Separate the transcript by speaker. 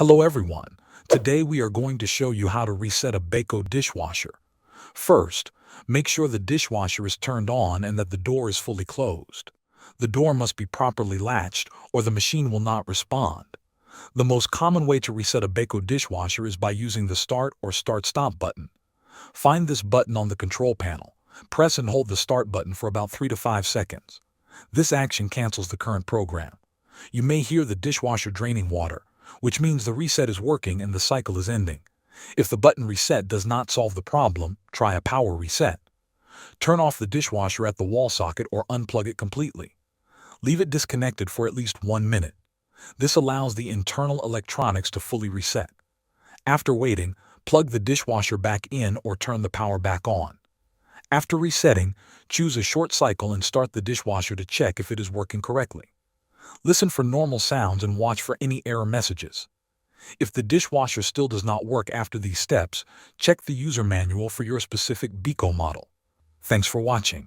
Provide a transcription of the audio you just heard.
Speaker 1: Hello everyone. Today we are going to show you how to reset a Beko dishwasher. First, make sure the dishwasher is turned on and that the door is fully closed. The door must be properly latched or the machine will not respond. The most common way to reset a Beko dishwasher is by using the Start or Start-Stop button. Find this button on the control panel. Press and hold the Start button for about 3 to 5 seconds. This action cancels the current program. You may hear the dishwasher draining water, which means the reset is working and the cycle is ending. If the button reset does not solve the problem, try a power reset. Turn off the dishwasher at the wall socket or unplug it completely. Leave it disconnected for at least 1 minute. This allows the internal electronics to fully reset. After waiting, plug the dishwasher back in or turn the power back on. After resetting, choose a short cycle and start the dishwasher to check if it is working correctly. Listen for normal sounds and watch for any error messages. If the dishwasher still does not work after these steps, check the user manual for your specific Beko model. Thanks for watching.